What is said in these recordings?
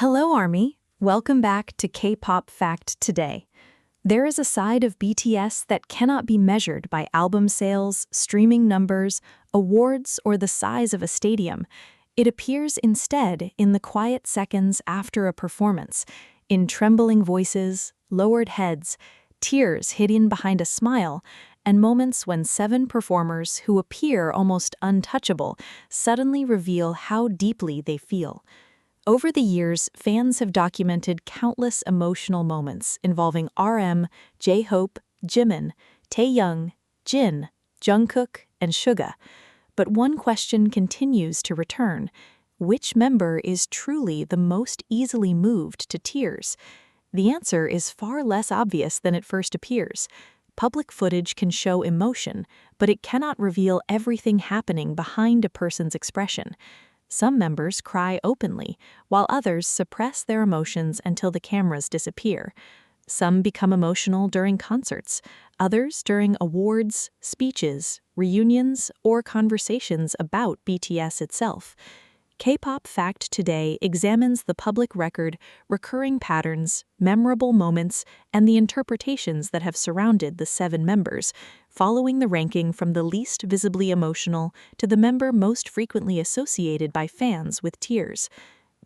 Hello, Army. Welcome back to K-Pop Fact Today. There is a side of BTS that cannot be measured by album sales, streaming numbers, awards, or the size of a stadium. It appears instead in the quiet seconds after a performance, in trembling voices, lowered heads, tears hidden behind a smile, and moments when 7 performers who appear almost untouchable suddenly reveal how deeply they feel. Over the years, fans have documented countless emotional moments involving RM, Jhope, Jimin, Taehyung, Jin, Jungkook, and Suga. But one question continues to return: which member is truly the most easily moved to tears? The answer is far less obvious than it first appears. Public footage can show emotion, but it cannot reveal everything happening behind a person's expression. Some members cry openly, while others suppress their emotions until the cameras disappear. Some become emotional during concerts, others during awards, speeches, reunions, or conversations about BTS itself. K-Pop Fact Today examines the public record, recurring patterns, memorable moments, and the interpretations that have surrounded the 7 members, following the ranking from the least visibly emotional to the member most frequently associated by fans with tears.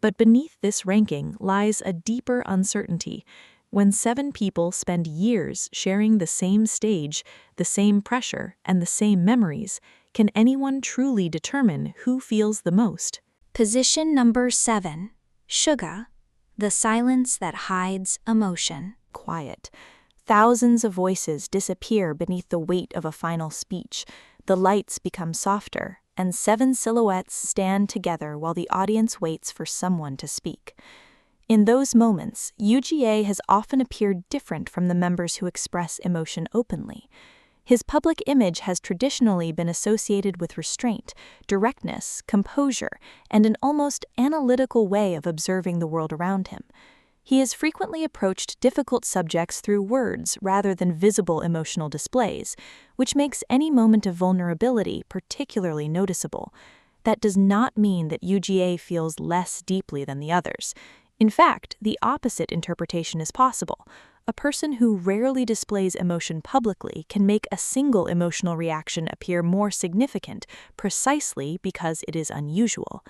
But beneath this ranking lies a deeper uncertainty. When 7 people spend years sharing the same stage, the same pressure, and the same memories, can anyone truly determine who feels the most? Position number 7. Suga, the silence that hides emotion. Quiet. Thousands of voices disappear beneath the weight of a final speech. The lights become softer, and 7 silhouettes stand together while the audience waits for someone to speak. In those moments, UGA has often appeared different from the members who express emotion openly. His public image has traditionally been associated with restraint, directness, composure, and an almost analytical way of observing the world around him. He has frequently approached difficult subjects through words rather than visible emotional displays, which makes any moment of vulnerability particularly noticeable. That does not mean that UGA feels less deeply than the others. In fact, the opposite interpretation is possible. A person who rarely displays emotion publicly can make a single emotional reaction appear more significant precisely because it is unusual.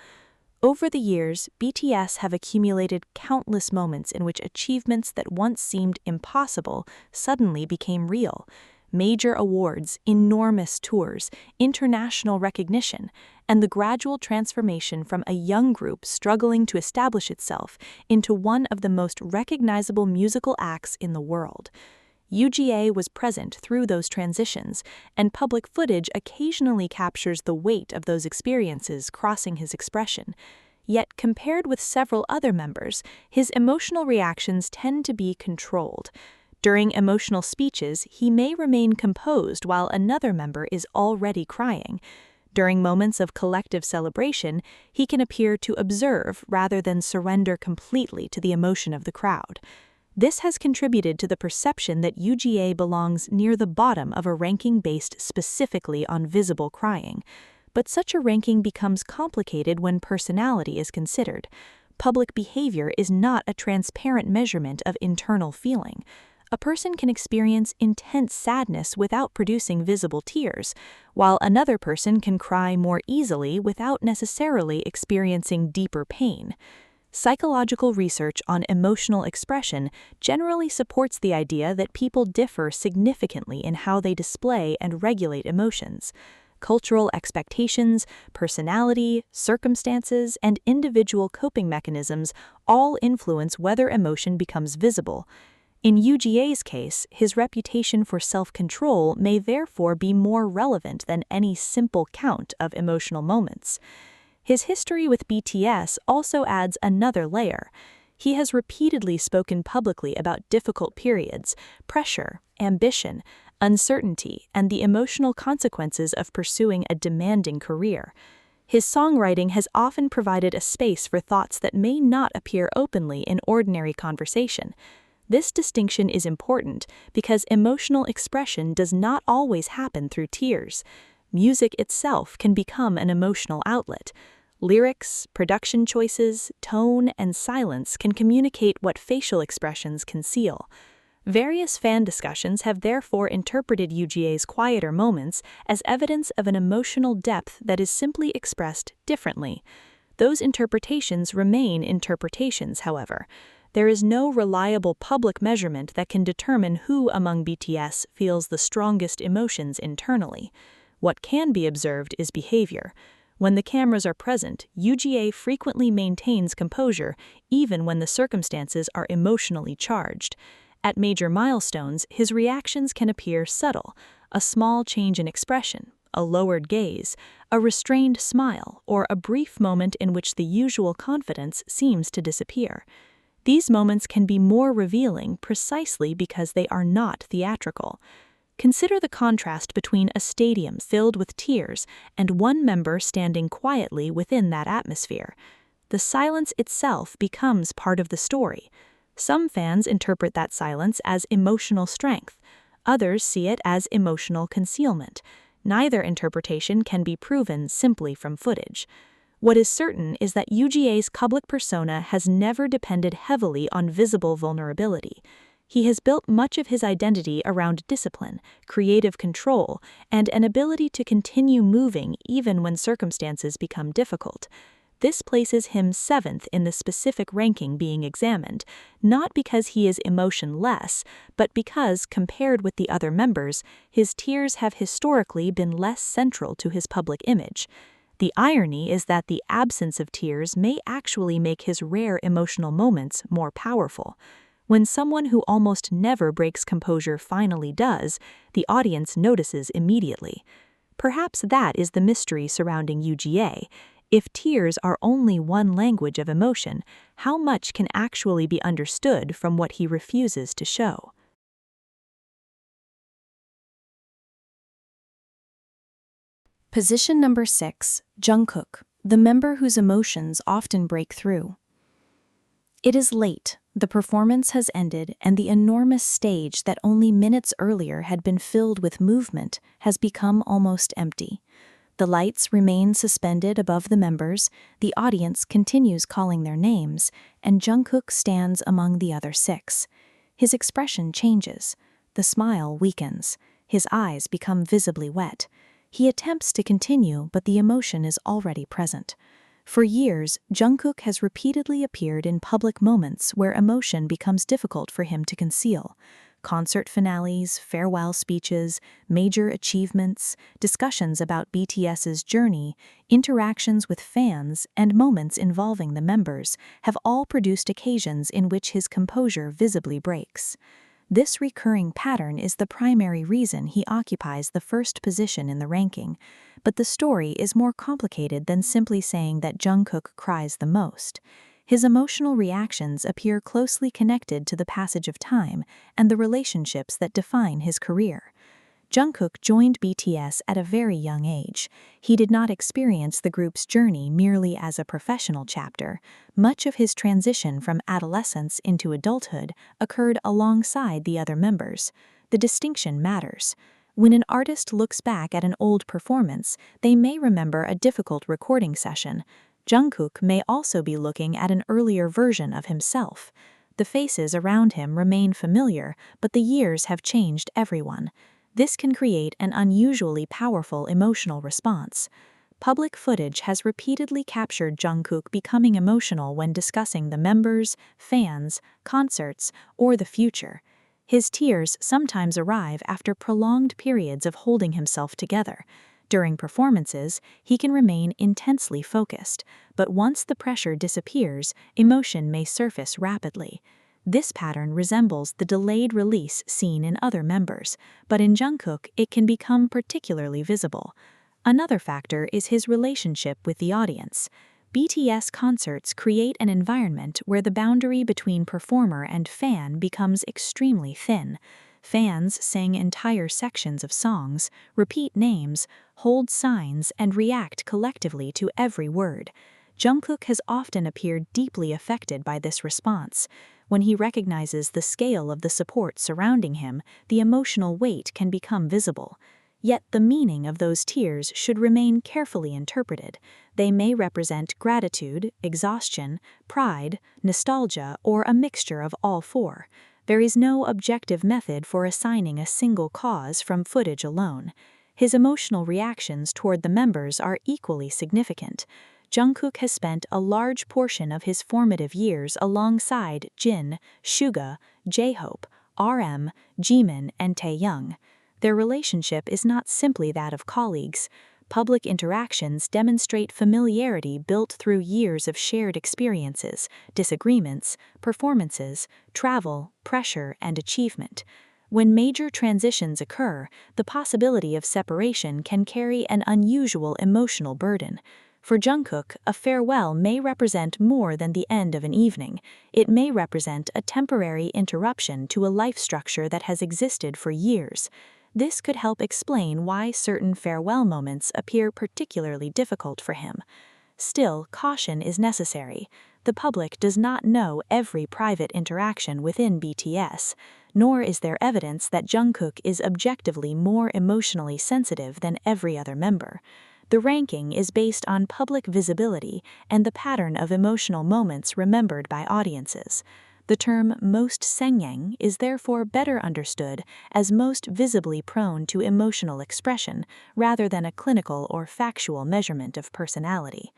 Over the years, BTS have accumulated countless moments in which achievements that once seemed impossible suddenly became real. Major awards, enormous tours, international recognition, and the gradual transformation from a young group struggling to establish itself into one of the most recognizable musical acts in the world. UGA was present through those transitions, and public footage occasionally captures the weight of those experiences crossing his expression. Yet, compared with several other members, his emotional reactions tend to be controlled. During emotional speeches, he may remain composed while another member is already crying. During moments of collective celebration, he can appear to observe rather than surrender completely to the emotion of the crowd. This has contributed to the perception that UGA belongs near the bottom of a ranking based specifically on visible crying. But such a ranking becomes complicated when personality is considered. Public behavior is not a transparent measurement of internal feeling. A person can experience intense sadness without producing visible tears, while another person can cry more easily without necessarily experiencing deeper pain. Psychological research on emotional expression generally supports the idea that people differ significantly in how they display and regulate emotions. Cultural expectations, personality, circumstances, and individual coping mechanisms all influence whether emotion becomes visible. In UGA's case, his reputation for self-control may therefore be more relevant than any simple count of emotional moments. His history with BTS also adds another layer. He has repeatedly spoken publicly about difficult periods, pressure, ambition, uncertainty, and the emotional consequences of pursuing a demanding career. His songwriting has often provided a space for thoughts that may not appear openly in ordinary conversation. This distinction is important because emotional expression does not always happen through tears. Music itself can become an emotional outlet. Lyrics, production choices, tone, and silence can communicate what facial expressions conceal. Various fan discussions have therefore interpreted UGA's quieter moments as evidence of an emotional depth that is simply expressed differently. Those interpretations remain interpretations, however. There is no reliable public measurement that can determine who among BTS feels the strongest emotions internally. What can be observed is behavior. When the cameras are present, UGA frequently maintains composure even when the circumstances are emotionally charged. At major milestones, his reactions can appear subtle: a small change in expression, a lowered gaze, a restrained smile, or a brief moment in which the usual confidence seems to disappear. These moments can be more revealing precisely because they are not theatrical. Consider the contrast between a stadium filled with tears and one member standing quietly within that atmosphere. The silence itself becomes part of the story. Some fans interpret that silence as emotional strength. Others see it as emotional concealment. Neither interpretation can be proven simply from footage. What is certain is that UGA's public persona has never depended heavily on visible vulnerability. He has built much of his identity around discipline, creative control, and an ability to continue moving even when circumstances become difficult. This places him 7th in the specific ranking being examined, not because he is emotionless, but because, compared with the other members, his tears have historically been less central to his public image. The irony is that the absence of tears may actually make his rare emotional moments more powerful. When someone who almost never breaks composure finally does, the audience notices immediately. Perhaps that is the mystery surrounding UGA. If tears are only one language of emotion, how much can actually be understood from what he refuses to show? Position number 6, Jungkook, the member whose emotions often break through. It is late, the performance has ended, and the enormous stage that only minutes earlier had been filled with movement has become almost empty. The lights remain suspended above the members, the audience continues calling their names, and Jungkook stands among the other 6. His expression changes. The smile weakens. His eyes become visibly wet. He attempts to continue, but the emotion is already present. For years, Jungkook has repeatedly appeared in public moments where emotion becomes difficult for him to conceal. Concert finales, farewell speeches, major achievements, discussions about BTS's journey, interactions with fans, and moments involving the members have all produced occasions in which his composure visibly breaks. This recurring pattern is the primary reason he occupies the first position in the ranking, but the story is more complicated than simply saying that Jungkook cries the most. His emotional reactions appear closely connected to the passage of time and the relationships that define his career. Jungkook joined BTS at a very young age. He did not experience the group's journey merely as a professional chapter. Much of his transition from adolescence into adulthood occurred alongside the other members. The distinction matters. When an artist looks back at an old performance, they may remember a difficult recording session. Jungkook may also be looking at an earlier version of himself. The faces around him remain familiar, but the years have changed everyone. This can create an unusually powerful emotional response. Public footage has repeatedly captured Jungkook becoming emotional when discussing the members, fans, concerts, or the future. His tears sometimes arrive after prolonged periods of holding himself together. During performances, he can remain intensely focused, but once the pressure disappears, emotion may surface rapidly. This pattern resembles the delayed release seen in other members, but in Jungkook it can become particularly visible. Another factor is his relationship with the audience. BTS concerts create an environment where the boundary between performer and fan becomes extremely thin. Fans sing entire sections of songs, repeat names, hold signs, and react collectively to every word. Jungkook has often appeared deeply affected by this response. When he recognizes the scale of the support surrounding him, the emotional weight can become visible. Yet the meaning of those tears should remain carefully interpreted. They may represent gratitude, exhaustion, pride, nostalgia, or a mixture of all four. There is no objective method for assigning a single cause from footage alone. His emotional reactions toward the members are equally significant. Jungkook has spent a large portion of his formative years alongside Jin, Suga, J-Hope, RM, Jimin, and Taehyung. Their relationship is not simply that of colleagues. Public interactions demonstrate familiarity built through years of shared experiences, disagreements, performances, travel, pressure, and achievement. When major transitions occur, the possibility of separation can carry an unusual emotional burden. For Jungkook, a farewell may represent more than the end of an evening. It may represent a temporary interruption to a life structure that has existed for years. This could help explain why certain farewell moments appear particularly difficult for him. Still, caution is necessary. The public does not know every private interaction within BTS, nor is there evidence that Jungkook is objectively more emotionally sensitive than every other member. The ranking is based on public visibility and the pattern of emotional moments remembered by audiences. The term most sengyang is therefore better understood as most visibly prone to emotional expression rather than a clinical or factual measurement of personality.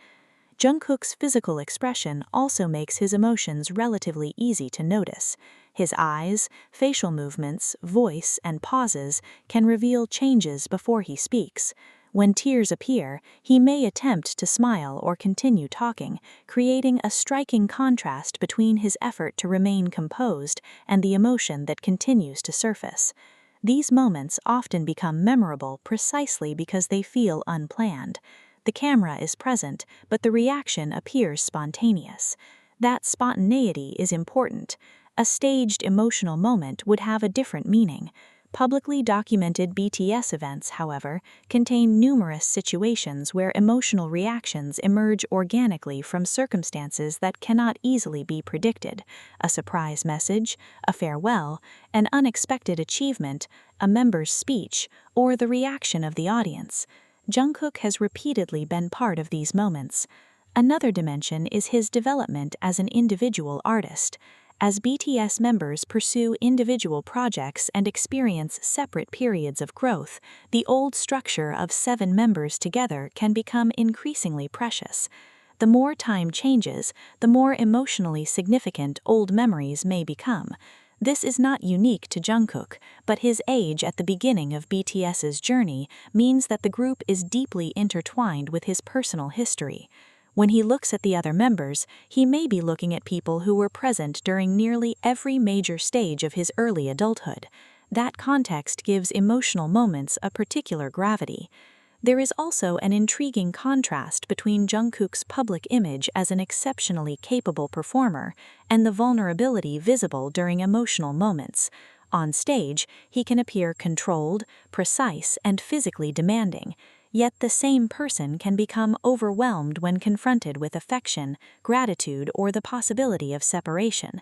Jungkook's physical expression also makes his emotions relatively easy to notice. His eyes, facial movements, voice, and pauses can reveal changes before he speaks. When tears appear, he may attempt to smile or continue talking, creating a striking contrast between his effort to remain composed and the emotion that continues to surface. These moments often become memorable precisely because they feel unplanned. The camera is present, but the reaction appears spontaneous. That spontaneity is important. A staged emotional moment would have a different meaning. Publicly documented BTS events, however, contain numerous situations where emotional reactions emerge organically from circumstances that cannot easily be predicted: a surprise message, a farewell, an unexpected achievement, a member's speech, or the reaction of the audience. Jungkook has repeatedly been part of these moments. Another dimension is his development as an individual artist. As BTS members pursue individual projects and experience separate periods of growth, the old structure of 7 members together can become increasingly precious. The more time changes, the more emotionally significant old memories may become. This is not unique to Jungkook, but his age at the beginning of BTS's journey means that the group is deeply intertwined with his personal history. When he looks at the other members, he may be looking at people who were present during nearly every major stage of his early adulthood. That context gives emotional moments a particular gravity. There is also an intriguing contrast between Jungkook's public image as an exceptionally capable performer and the vulnerability visible during emotional moments. On stage, he can appear controlled, precise, and physically demanding. Yet the same person can become overwhelmed when confronted with affection, gratitude, or the possibility of separation.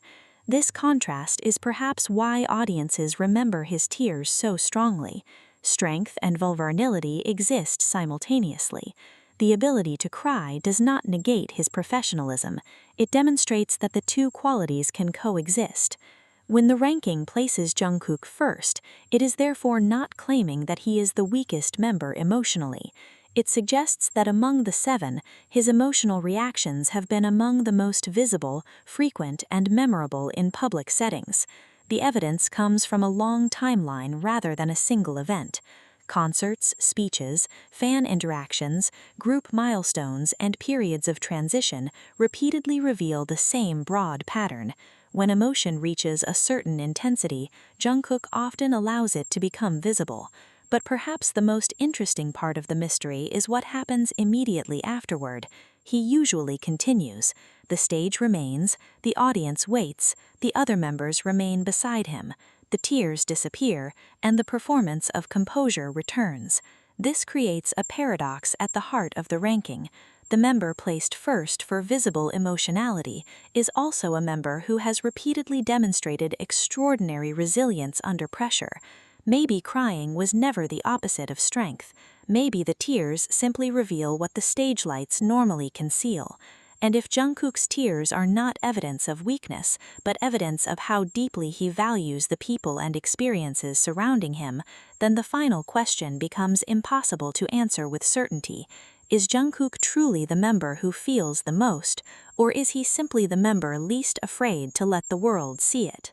This contrast is perhaps why audiences remember his tears so strongly. Strength and vulnerability exist simultaneously. The ability to cry does not negate his professionalism. It demonstrates that the two qualities can coexist. When the ranking places Jungkook first, it is therefore not claiming that he is the weakest member emotionally. It suggests that among the 7, his emotional reactions have been among the most visible, frequent, and memorable in public settings. The evidence comes from a long timeline rather than a single event. Concerts, speeches, fan interactions, group milestones, and periods of transition repeatedly reveal the same broad pattern. When emotion reaches a certain intensity, Jungkook often allows it to become visible. But perhaps the most interesting part of the mystery is what happens immediately afterward. He usually continues. The stage remains, the audience waits, the other members remain beside him. The tears disappear, and the performance of composure returns. This creates a paradox at the heart of the ranking. The member placed first for visible emotionality is also a member who has repeatedly demonstrated extraordinary resilience under pressure. Maybe crying was never the opposite of strength. Maybe the tears simply reveal what the stage lights normally conceal. And if Jungkook's tears are not evidence of weakness, but evidence of how deeply he values the people and experiences surrounding him, then the final question becomes impossible to answer with certainty. Is Jungkook truly the member who feels the most, or is he simply the member least afraid to let the world see it?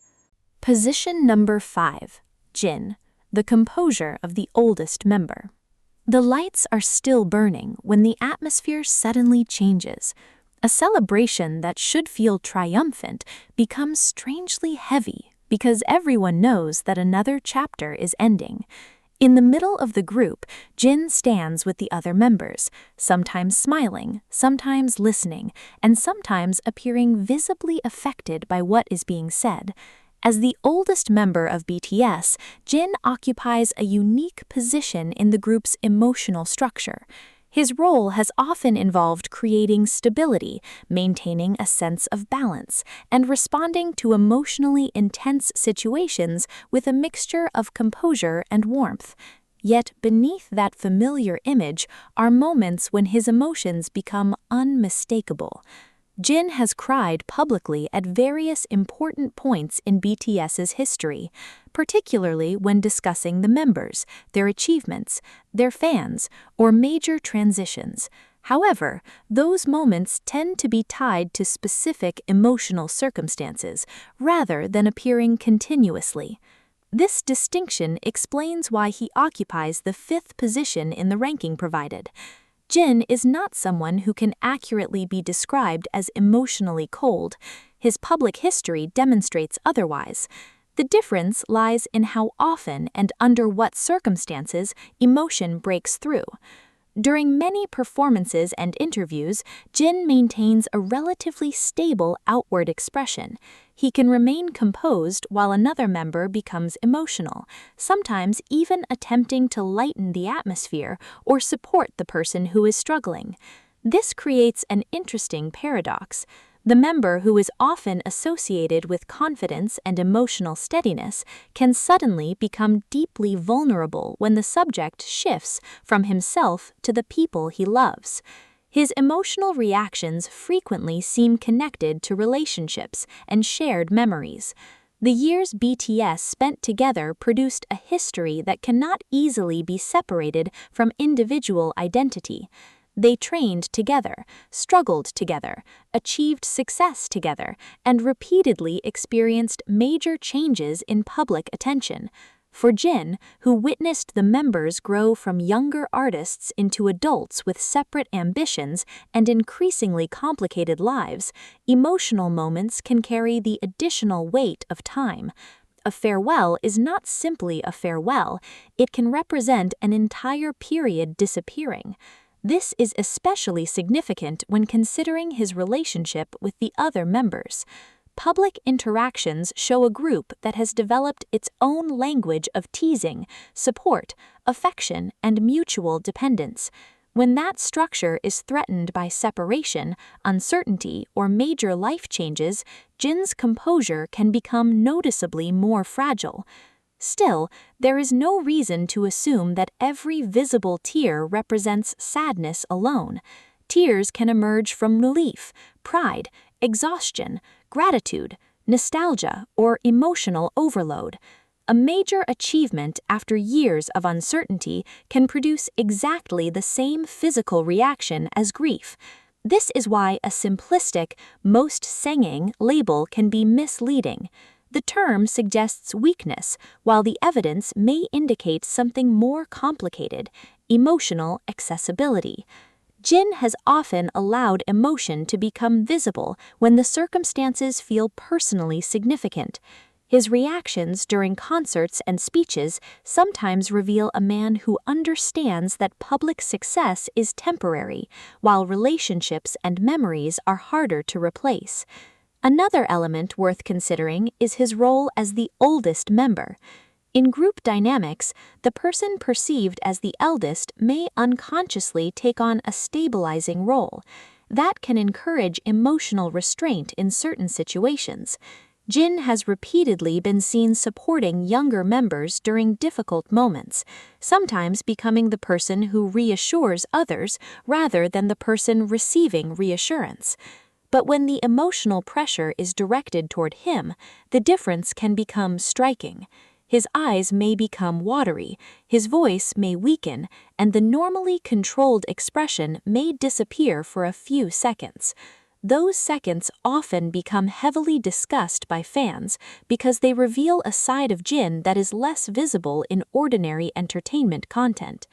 Position number 5. Jin, the composure of the oldest member. The lights are still burning when the atmosphere suddenly changes. A celebration that should feel triumphant becomes strangely heavy because everyone knows that another chapter is ending. In the middle of the group, Jin stands with the other members, sometimes smiling, sometimes listening, and sometimes appearing visibly affected by what is being said. As the oldest member of BTS, Jin occupies a unique position in the group's emotional structure. His role has often involved creating stability, maintaining a sense of balance, and responding to emotionally intense situations with a mixture of composure and warmth. Yet beneath that familiar image are moments when his emotions become unmistakable. Jin has cried publicly at various important points in BTS's history, particularly when discussing the members, their achievements, their fans, or major transitions. However, those moments tend to be tied to specific emotional circumstances rather than appearing continuously. This distinction explains why he occupies the 5th position in the ranking provided. Jin is not someone who can accurately be described as emotionally cold. His public history demonstrates otherwise. The difference lies in how often and under what circumstances emotion breaks through. During many performances and interviews, Jin maintains a relatively stable outward expression. He can remain composed while another member becomes emotional, sometimes even attempting to lighten the atmosphere or support the person who is struggling. This creates an interesting paradox. The member who is often associated with confidence and emotional steadiness can suddenly become deeply vulnerable when the subject shifts from himself to the people he loves. His emotional reactions frequently seem connected to relationships and shared memories. The years BTS spent together produced a history that cannot easily be separated from individual identity. They trained together, struggled together, achieved success together, and repeatedly experienced major changes in public attention. For Jin, who witnessed the members grow from younger artists into adults with separate ambitions and increasingly complicated lives, emotional moments can carry the additional weight of time. A farewell is not simply a farewell, it can represent an entire period disappearing. This is especially significant when considering his relationship with the other members. Public interactions show a group that has developed its own language of teasing, support, affection, and mutual dependence. When that structure is threatened by separation, uncertainty, or major life changes, Jin's composure can become noticeably more fragile. Still, there is no reason to assume that every visible tear represents sadness alone. Tears can emerge from relief, pride, exhaustion, gratitude, nostalgia, or emotional overload. A major achievement after years of uncertainty can produce exactly the same physical reaction as grief. This is why a simplistic, most sanging label can be misleading. The term suggests weakness, while the evidence may indicate something more complicated, emotional accessibility. Jin has often allowed emotion to become visible when the circumstances feel personally significant. His reactions during concerts and speeches sometimes reveal a man who understands that public success is temporary, while relationships and memories are harder to replace. Another element worth considering is his role as the oldest member. In group dynamics, the person perceived as the eldest may unconsciously take on a stabilizing role. That can encourage emotional restraint in certain situations. Jin has repeatedly been seen supporting younger members during difficult moments, sometimes becoming the person who reassures others rather than the person receiving reassurance. But when the emotional pressure is directed toward him, the difference can become striking. His eyes may become watery, his voice may weaken, and the normally controlled expression may disappear for a few seconds. Those seconds often become heavily discussed by fans because they reveal a side of Jin that is less visible in ordinary entertainment content.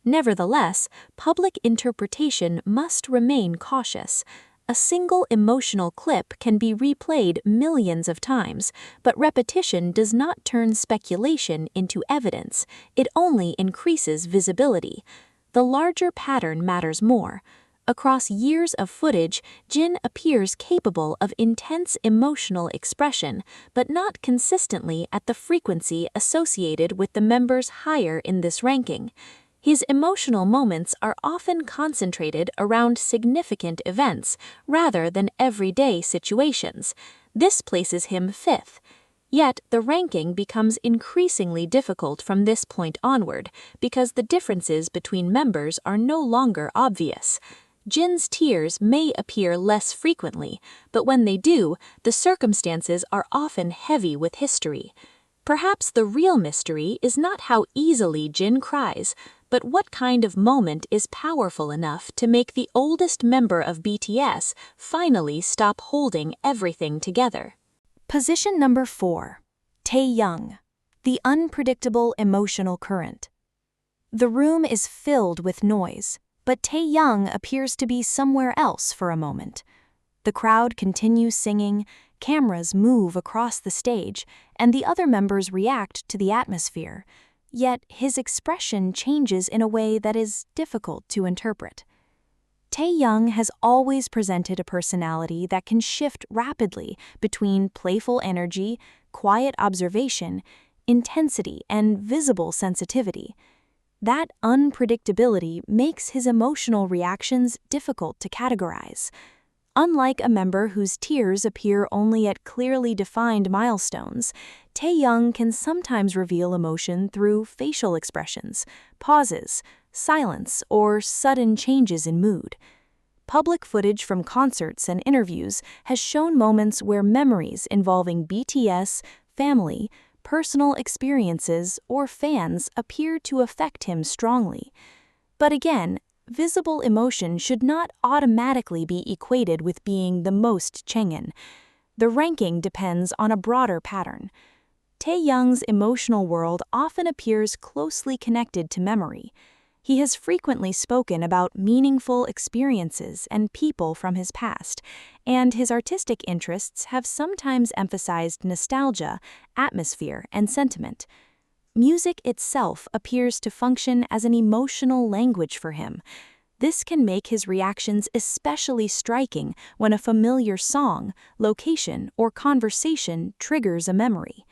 Nevertheless, public interpretation must remain cautious. A single emotional clip can be replayed millions of times, but repetition does not turn speculation into evidence, it only increases visibility. The larger pattern matters more. Across years of footage, Jin appears capable of intense emotional expression, but not consistently at the frequency associated with the members higher in this ranking. His emotional moments are often concentrated around significant events rather than everyday situations. This places him fifth. Yet, the ranking becomes increasingly difficult from this point onward because the differences between members are no longer obvious. Jin's tears may appear less frequently, but when they do, the circumstances are often heavy with history. Perhaps the real mystery is not how easily Jin cries, but what kind of moment is powerful enough to make the oldest member of BTS finally stop holding everything together. Position number 4. Taehyung, the unpredictable emotional current. The room is filled with noise, but Taehyung appears to be somewhere else for a moment. The crowd continues singing, cameras move across the stage, and the other members react to the atmosphere. Yet his expression changes in a way that is difficult to interpret. Taehyung has always presented a personality that can shift rapidly between playful energy, quiet observation, intensity, and visible sensitivity. That unpredictability makes his emotional reactions difficult to categorize. Unlike a member whose tears appear only at clearly defined milestones, Taehyung can sometimes reveal emotion through facial expressions, pauses, silence, or sudden changes in mood. Public footage from concerts and interviews has shown moments where memories involving BTS, family, personal experiences, or fans appear to affect him strongly. But again, visible emotion should not automatically be equated with being the most Chang'an. The ranking depends on a broader pattern. Taehyung's emotional world often appears closely connected to memory. He has frequently spoken about meaningful experiences and people from his past, and his artistic interests have sometimes emphasized nostalgia, atmosphere, and sentiment. Music itself appears to function as an emotional language for him. This can make his reactions especially striking when a familiar song, location, or conversation triggers a memory.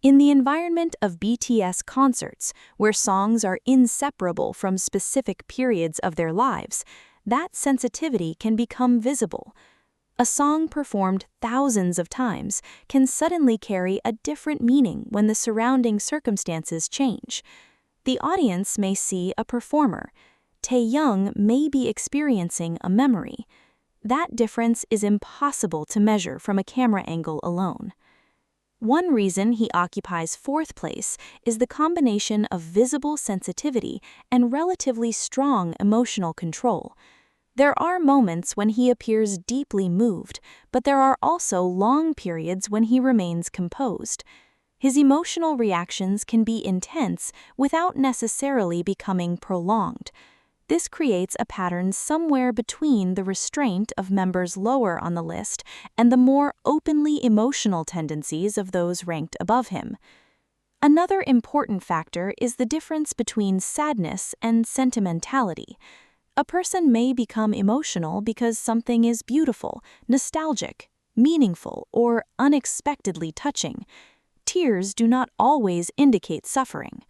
In the environment of BTS concerts, where songs are inseparable from specific periods of their lives, that sensitivity can become visible. A song performed thousands of times can suddenly carry a different meaning when the surrounding circumstances change. The audience may see a performer. Taehyung may be experiencing a memory. That difference is impossible to measure from a camera angle alone. One reason he occupies fourth place is the combination of visible sensitivity and relatively strong emotional control. There are moments when he appears deeply moved, but there are also long periods when he remains composed. His emotional reactions can be intense without necessarily becoming prolonged. This creates a pattern somewhere between the restraint of members lower on the list and the more openly emotional tendencies of those ranked above him. Another important factor is the difference between sadness and sentimentality. A person may become emotional because something is beautiful, nostalgic, meaningful, or unexpectedly touching. Tears do not always indicate suffering.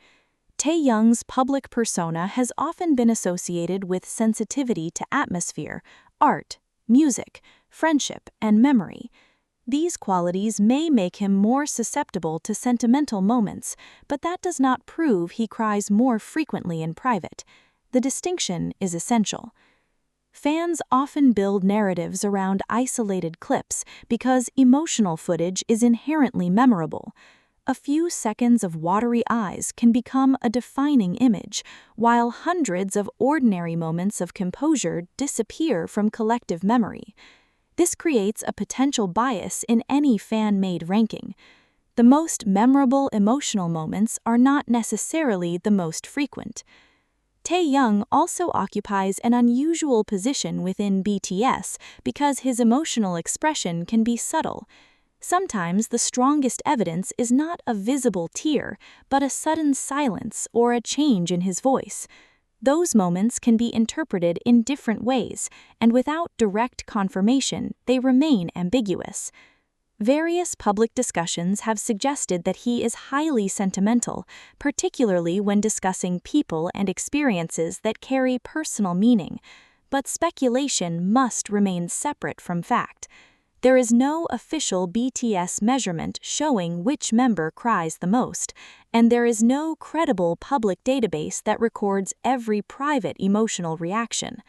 Taehyung's public persona has often been associated with sensitivity to atmosphere, art, music, friendship, and memory. These qualities may make him more susceptible to sentimental moments, but that does not prove he cries more frequently in private. The distinction is essential. Fans often build narratives around isolated clips because emotional footage is inherently memorable. A few seconds of watery eyes can become a defining image, while hundreds of ordinary moments of composure disappear from collective memory. This creates a potential bias in any fan-made ranking. The most memorable emotional moments are not necessarily the most frequent. Taehyung also occupies an unusual position within BTS because his emotional expression can be subtle. Sometimes the strongest evidence is not a visible tear, but a sudden silence or a change in his voice. Those moments can be interpreted in different ways, and without direct confirmation, they remain ambiguous. Various public discussions have suggested that he is highly sentimental, particularly when discussing people and experiences that carry personal meaning, but speculation must remain separate from fact. There is no official BTS measurement showing which member cries the most, and there is no credible public database that records every private emotional reaction.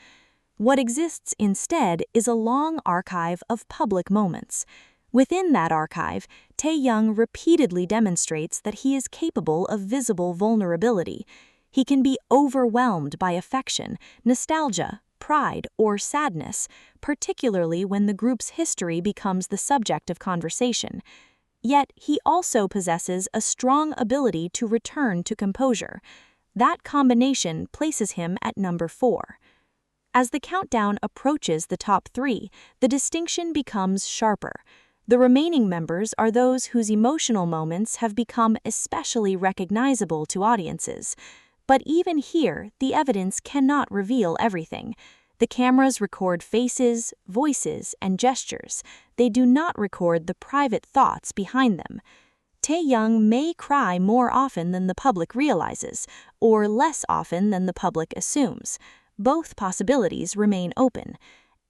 What exists instead is a long archive of public moments. Within that archive, Taehyung repeatedly demonstrates that he is capable of visible vulnerability. He can be overwhelmed by affection, nostalgia, pride, or sadness, particularly when the group's history becomes the subject of conversation. Yet, he also possesses a strong ability to return to composure. That combination places him at number 4. As the countdown approaches the top 3, the distinction becomes sharper. The remaining members are those whose emotional moments have become especially recognizable to audiences. But even here, the evidence cannot reveal everything. The cameras record faces, voices, and gestures. They do not record the private thoughts behind them. Taehyung may cry more often than the public realizes, or less often than the public assumes. Both possibilities remain open.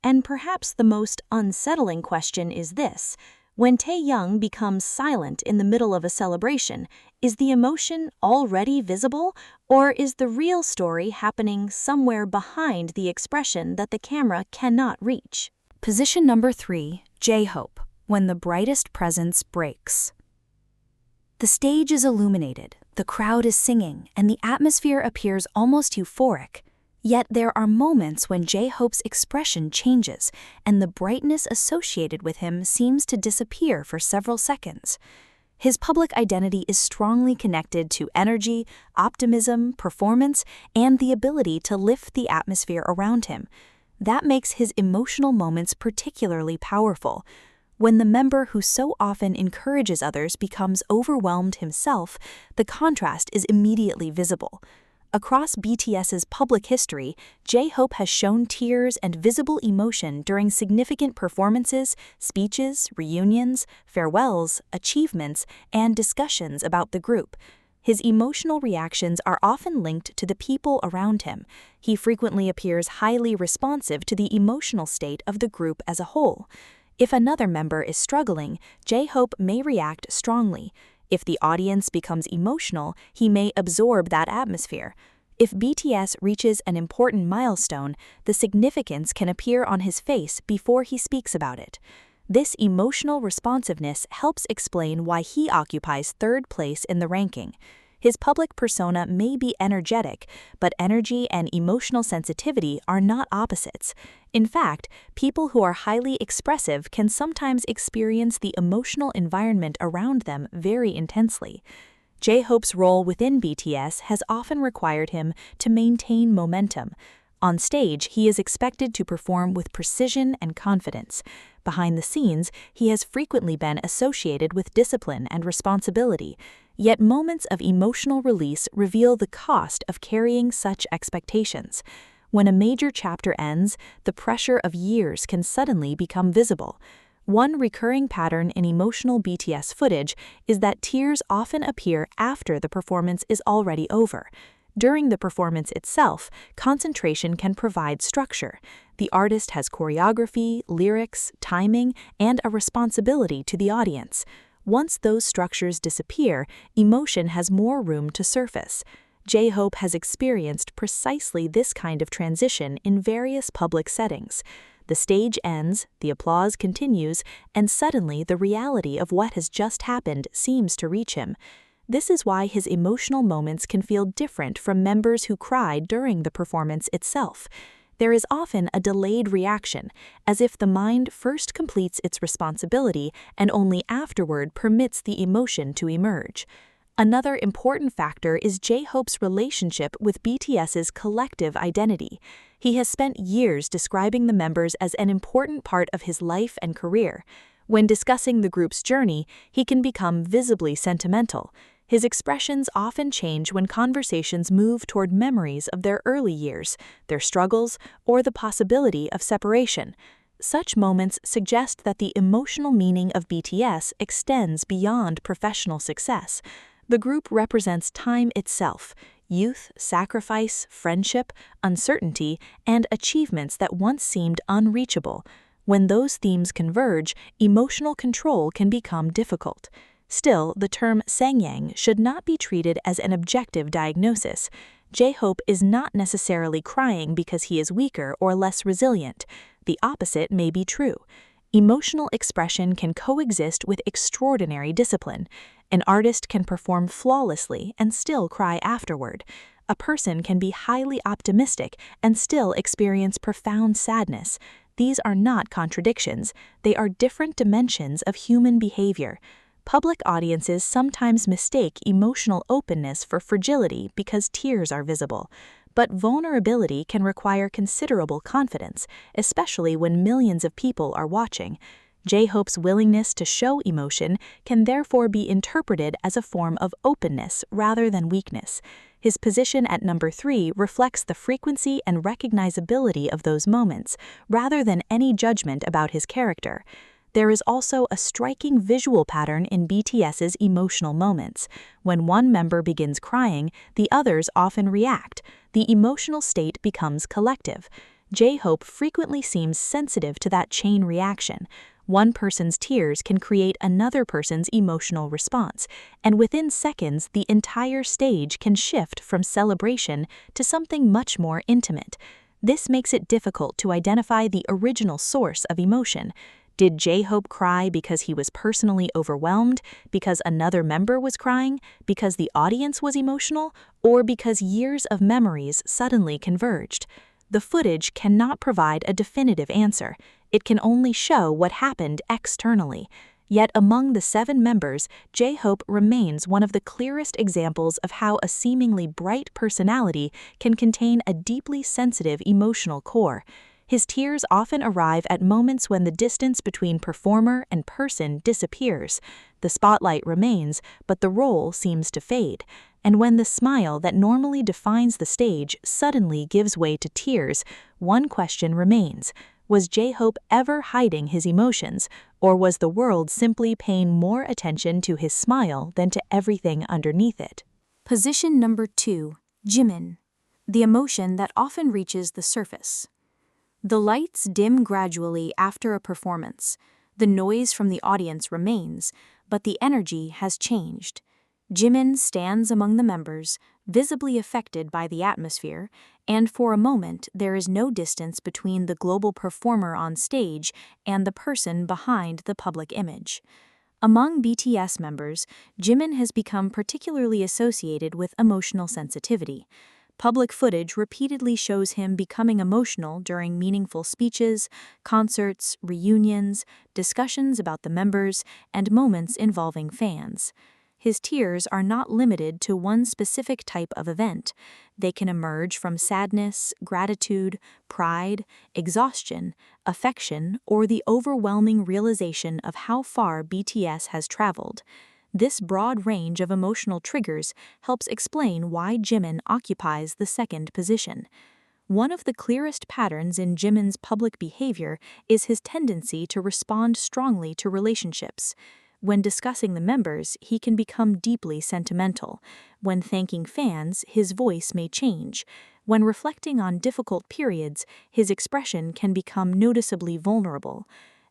And perhaps the most unsettling question is this: when Taehyung becomes silent in the middle of a celebration, is the emotion already visible, or is the real story happening somewhere behind the expression that the camera cannot reach? Position number 3, Jhope, when the brightest presence breaks. The stage is illuminated, the crowd is singing, and the atmosphere appears almost euphoric. Yet there are moments when Jhope's expression changes, and the brightness associated with him seems to disappear for several seconds. His public identity is strongly connected to energy, optimism, performance, and the ability to lift the atmosphere around him. That makes his emotional moments particularly powerful. When the member who so often encourages others becomes overwhelmed himself, the contrast is immediately visible. Across BTS's public history, Jhope has shown tears and visible emotion during significant performances, speeches, reunions, farewells, achievements, and discussions about the group. His emotional reactions are often linked to the people around him. He frequently appears highly responsive to the emotional state of the group as a whole. If another member is struggling, Jhope may react strongly. If the audience becomes emotional, he may absorb that atmosphere. If BTS reaches an important milestone, the significance can appear on his face before he speaks about it. This emotional responsiveness helps explain why he occupies third place in the ranking. His public persona may be energetic, but energy and emotional sensitivity are not opposites. In fact, people who are highly expressive can sometimes experience the emotional environment around them very intensely. Jhope's role within BTS has often required him to maintain momentum. On stage, he is expected to perform with precision and confidence. Behind the scenes, he has frequently been associated with discipline and responsibility. Yet moments of emotional release reveal the cost of carrying such expectations. When a major chapter ends, the pressure of years can suddenly become visible. One recurring pattern in emotional BTS footage is that tears often appear after the performance is already over. During the performance itself, concentration can provide structure. The artist has choreography, lyrics, timing, and a responsibility to the audience. Once those structures disappear, emotion has more room to surface. Jhope has experienced precisely this kind of transition in various public settings. The stage ends, the applause continues, and suddenly the reality of what has just happened seems to reach him. This is why his emotional moments can feel different from members who cried during the performance itself. There is often a delayed reaction, as if the mind first completes its responsibility and only afterward permits the emotion to emerge. Another important factor is Jhope's relationship with BTS's collective identity. He has spent years describing the members as an important part of his life and career. When discussing the group's journey, he can become visibly sentimental. His expressions often change when conversations move toward memories of their early years, their struggles, or the possibility of separation. Such moments suggest that the emotional meaning of BTS extends beyond professional success. The group represents time itself: youth, sacrifice, friendship, uncertainty, and achievements that once seemed unreachable. When those themes converge, emotional control can become difficult. Still, the term sangyang should not be treated as an objective diagnosis. Jhope is not necessarily crying because he is weaker or less resilient. The opposite may be true. Emotional expression can coexist with extraordinary discipline. An artist can perform flawlessly and still cry afterward. A person can be highly optimistic and still experience profound sadness. These are not contradictions. They are different dimensions of human behavior. Public audiences sometimes mistake emotional openness for fragility because tears are visible. But vulnerability can require considerable confidence, especially when millions of people are watching. Jhope's willingness to show emotion can therefore be interpreted as a form of openness rather than weakness. His position at number 3 reflects the frequency and recognizability of those moments, rather than any judgment about his character. There is also a striking visual pattern in BTS's emotional moments. When one member begins crying, the others often react. The emotional state becomes collective. Jhope frequently seems sensitive to that chain reaction. One person's tears can create another person's emotional response, and within seconds, the entire stage can shift from celebration to something much more intimate. This makes it difficult to identify the original source of emotion. Did Jhope cry because he was personally overwhelmed, because another member was crying, because the audience was emotional, or because years of memories suddenly converged? The footage cannot provide a definitive answer. It can only show what happened externally. Yet among the 7 members, Jhope remains one of the clearest examples of how a seemingly bright personality can contain a deeply sensitive emotional core. His tears often arrive at moments when the distance between performer and person disappears. The spotlight remains, but the role seems to fade. And when the smile that normally defines the stage suddenly gives way to tears, one question remains: was Jhope ever hiding his emotions, or was the world simply paying more attention to his smile than to everything underneath it? Position number 2, Jimin, the emotion that often reaches the surface. The lights dim gradually after a performance. The noise from the audience remains, but the energy has changed. Jimin stands among the members, visibly affected by the atmosphere, and for a moment there is no distance between the global performer on stage and the person behind the public image. Among BTS members, Jimin has become particularly associated with emotional sensitivity. Public footage repeatedly shows him becoming emotional during meaningful speeches, concerts, reunions, discussions about the members, and moments involving fans. His tears are not limited to one specific type of event. They can emerge from sadness, gratitude, pride, exhaustion, affection, or the overwhelming realization of how far BTS has traveled. This broad range of emotional triggers helps explain why Jimin occupies the second position. One of the clearest patterns in Jimin's public behavior is his tendency to respond strongly to relationships. When discussing the members, he can become deeply sentimental. When thanking fans, his voice may change. When reflecting on difficult periods, his expression can become noticeably vulnerable.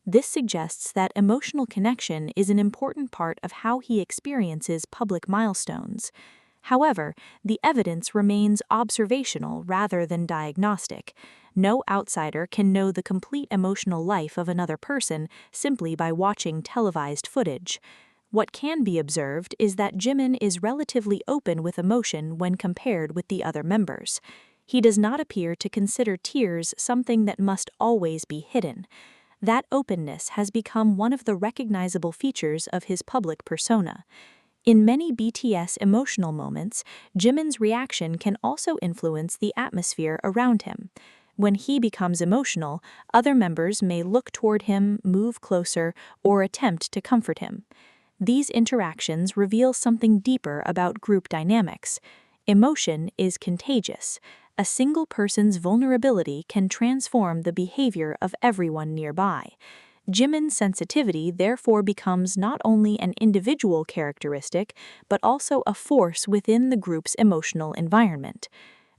This suggests that emotional connection is an important part of how he experiences public milestones. However, the evidence remains observational rather than diagnostic. No outsider can know the complete emotional life of another person simply by watching televised footage. What can be observed is that Jimin is relatively open with emotion when compared with the other members. He does not appear to consider tears something that must always be hidden. That openness has become one of the recognizable features of his public persona. In many BTS emotional moments, Jimin's reaction can also influence the atmosphere around him. When he becomes emotional, other members may look toward him, move closer, or attempt to comfort him. These interactions reveal something deeper about group dynamics. Emotion is contagious. A single person's vulnerability can transform the behavior of everyone nearby. Jimin's sensitivity therefore becomes not only an individual characteristic, but also a force within the group's emotional environment.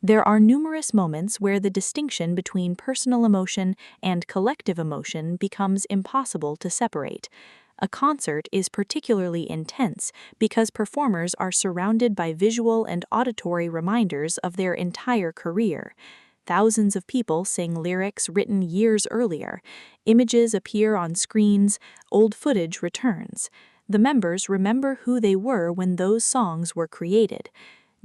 There are numerous moments where the distinction between personal emotion and collective emotion becomes impossible to separate. A concert is particularly intense because performers are surrounded by visual and auditory reminders of their entire career. Thousands of people sing lyrics written years earlier. Images appear on screens, old footage returns. The members remember who they were when those songs were created.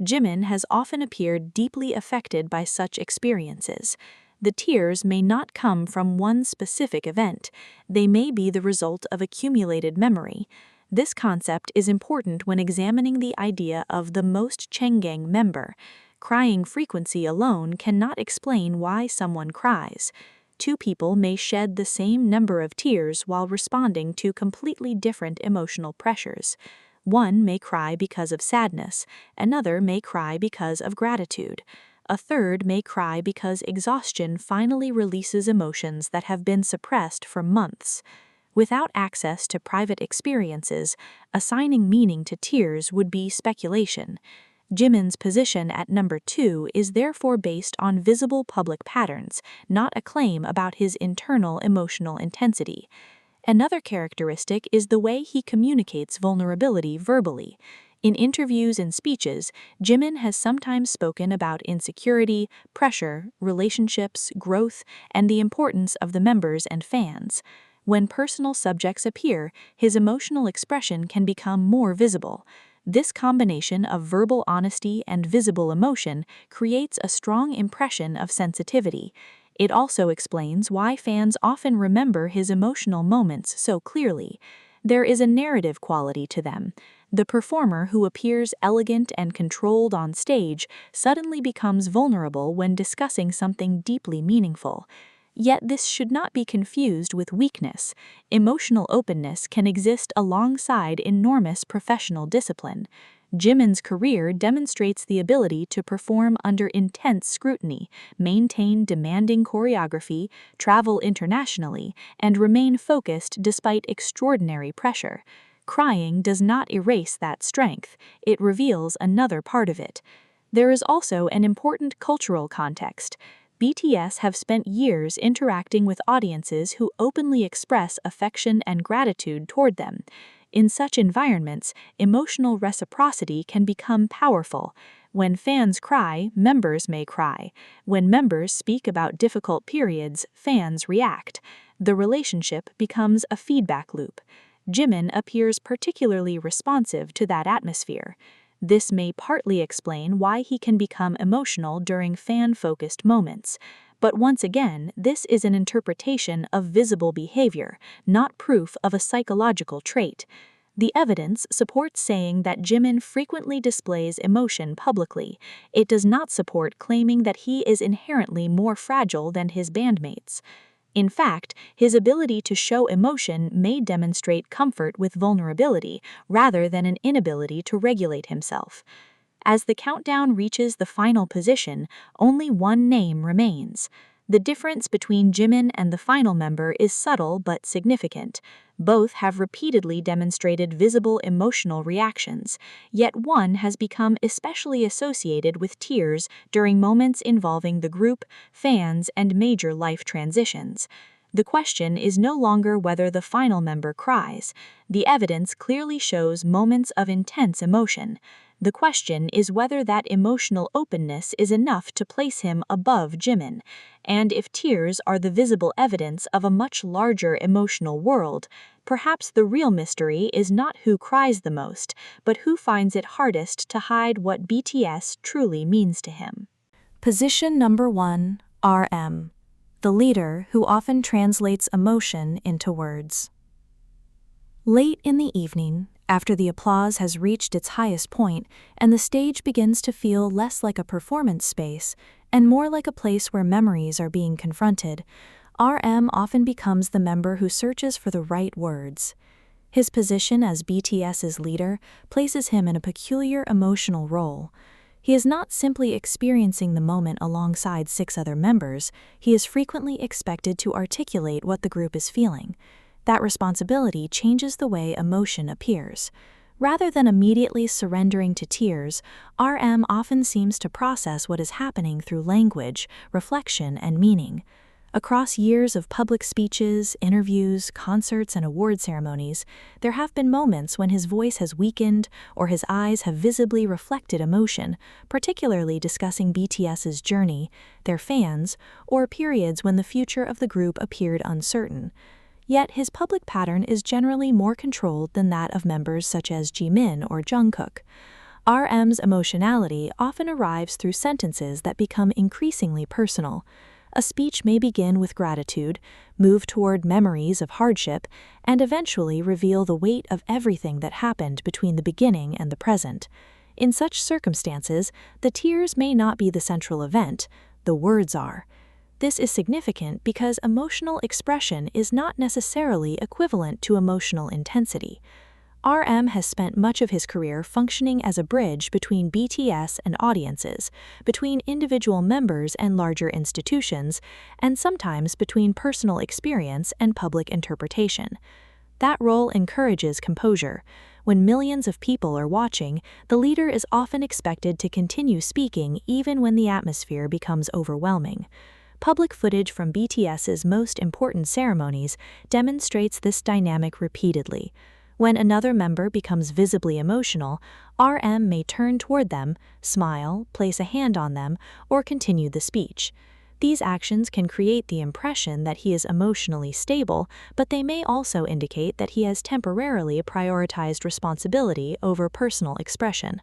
Jimin has often appeared deeply affected by such experiences. The tears may not come from one specific event. They may be the result of accumulated memory. This concept is important when examining the idea of the most Chenggang member. Crying frequency alone cannot explain why someone cries. Two people may shed the same number of tears while responding to completely different emotional pressures. One may cry because of sadness, another may cry because of gratitude. A third may cry because exhaustion finally releases emotions that have been suppressed for months. Without access to private experiences, assigning meaning to tears would be speculation. Jimin's position at number 2 is therefore based on visible public patterns, not a claim about his internal emotional intensity. Another characteristic is the way he communicates vulnerability verbally. In interviews and speeches, Jimin has sometimes spoken about insecurity, pressure, relationships, growth, and the importance of the members and fans. When personal subjects appear, his emotional expression can become more visible. This combination of verbal honesty and visible emotion creates a strong impression of sensitivity. It also explains why fans often remember his emotional moments so clearly. There is a narrative quality to them. The performer who appears elegant and controlled on stage suddenly becomes vulnerable when discussing something deeply meaningful. Yet this should not be confused with weakness. Emotional openness can exist alongside enormous professional discipline. Jimin's career demonstrates the ability to perform under intense scrutiny, maintain demanding choreography, travel internationally, and remain focused despite extraordinary pressure. Crying does not erase that strength, it reveals another part of it. There is also an important cultural context. BTS have spent years interacting with audiences who openly express affection and gratitude toward them. In such environments, emotional reciprocity can become powerful. When fans cry, members may cry. When members speak about difficult periods, fans react. The relationship becomes a feedback loop. Jimin appears particularly responsive to that atmosphere. This may partly explain why he can become emotional during fan-focused moments. But once again, this is an interpretation of visible behavior, not proof of a psychological trait. The evidence supports saying that Jimin frequently displays emotion publicly. It does not support claiming that he is inherently more fragile than his bandmates. In fact, his ability to show emotion may demonstrate comfort with vulnerability rather than an inability to regulate himself. As the countdown reaches the final position, only one name remains. The difference between Jimin and the final member is subtle but significant. Both have repeatedly demonstrated visible emotional reactions, yet one has become especially associated with tears during moments involving the group, fans, and major life transitions. The question is no longer whether the final member cries. The evidence clearly shows moments of intense emotion. The question is whether that emotional openness is enough to place him above Jimin, and if tears are the visible evidence of a much larger emotional world. Perhaps the real mystery is not who cries the most, but who finds it hardest to hide what BTS truly means to him. Position number 1, RM. The leader who often translates emotion into words. Late in the evening, after the applause has reached its highest point and the stage begins to feel less like a performance space and more like a place where memories are being confronted, RM often becomes the member who searches for the right words. His position as BTS's leader places him in a peculiar emotional role. He is not simply experiencing the moment alongside 6 other members, he is frequently expected to articulate what the group is feeling. That responsibility changes the way emotion appears. Rather than immediately surrendering to tears, RM often seems to process what is happening through language, reflection, and meaning. Across years of public speeches, interviews, concerts, and award ceremonies, there have been moments when his voice has weakened or his eyes have visibly reflected emotion, particularly discussing BTS's journey, their fans, or periods when the future of the group appeared uncertain. Yet his public pattern is generally more controlled than that of members such as Jimin or Jungkook. RM's emotionality often arrives through sentences that become increasingly personal. A speech may begin with gratitude, move toward memories of hardship, and eventually reveal the weight of everything that happened between the beginning and the present. In such circumstances, the tears may not be the central event, the words are. This is significant because emotional expression is not necessarily equivalent to emotional intensity. RM has spent much of his career functioning as a bridge between BTS and audiences, between individual members and larger institutions, and sometimes between personal experience and public interpretation. That role encourages composure. When millions of people are watching, the leader is often expected to continue speaking even when the atmosphere becomes overwhelming. Public footage from BTS's most important ceremonies demonstrates this dynamic repeatedly. When another member becomes visibly emotional, RM may turn toward them, smile, place a hand on them, or continue the speech. These actions can create the impression that he is emotionally stable, but they may also indicate that he has temporarily prioritized responsibility over personal expression.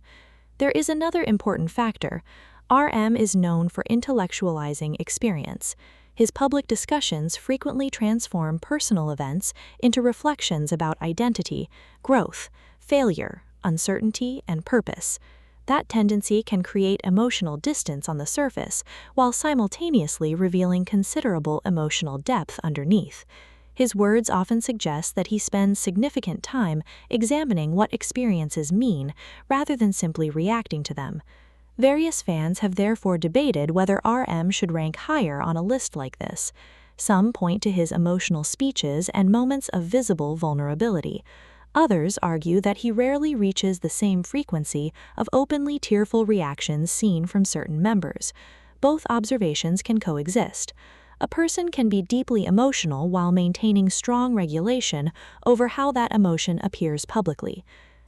There is another important factor. RM is known for intellectualizing experience. His public discussions frequently transform personal events into reflections about identity, growth, failure, uncertainty, and purpose. That tendency can create emotional distance on the surface, while simultaneously revealing considerable emotional depth underneath. His words often suggest that he spends significant time examining what experiences mean, rather than simply reacting to them. Various fans have therefore debated whether RM should rank higher on a list like this. Some point to his emotional speeches and moments of visible vulnerability. Others argue that he rarely reaches the same frequency of openly tearful reactions seen from certain members. Both observations can coexist. A person can be deeply emotional while maintaining strong regulation over how that emotion appears publicly.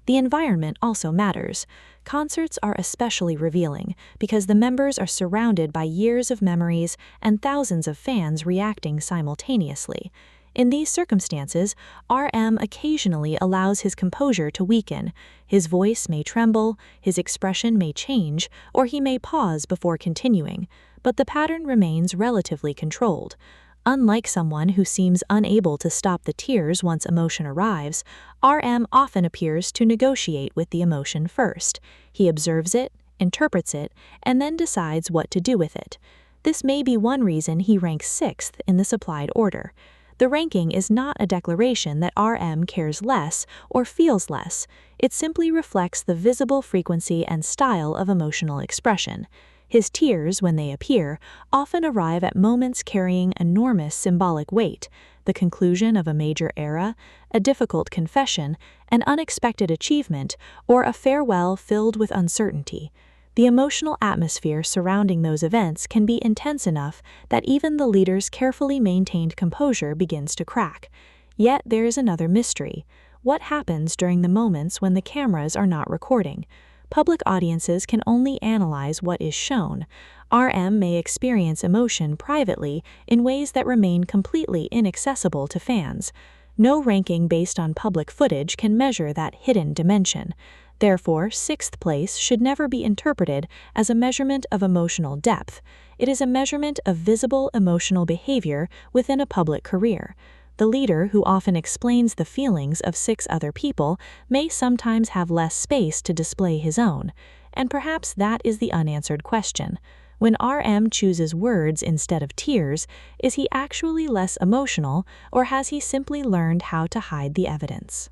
The environment also matters. Concerts are especially revealing because the members are surrounded by years of memories and thousands of fans reacting simultaneously. In these circumstances, RM occasionally allows his composure to weaken. His voice may tremble, his expression may change, or he may pause before continuing, but the pattern remains relatively controlled. Unlike someone who seems unable to stop the tears once emotion arrives, RM often appears to negotiate with the emotion first. He observes it, interprets it, and then decides what to do with it. This may be one reason he ranks 6th in the supplied order. The ranking is not a declaration that RM cares less or feels less. It simply reflects the visible frequency and style of emotional expression. His tears, when they appear, often arrive at moments carrying enormous symbolic weight, the conclusion of a major era, a difficult confession, an unexpected achievement, or a farewell filled with uncertainty. The emotional atmosphere surrounding those events can be intense enough that even the leader's carefully maintained composure begins to crack. Yet there is another mystery. What happens during the moments when the cameras are not recording? Public audiences can only analyze what is shown. RM may experience emotion privately in ways that remain completely inaccessible to fans. No ranking based on public footage can measure that hidden dimension. Therefore, sixth place should never be interpreted as a measurement of emotional depth. It is a measurement of visible emotional behavior within a public career. The leader, who often explains the feelings of 6 other people, may sometimes have less space to display his own. And perhaps that is the unanswered question. When RM chooses words instead of tears, is he actually less emotional, or has he simply learned how to hide the evidence?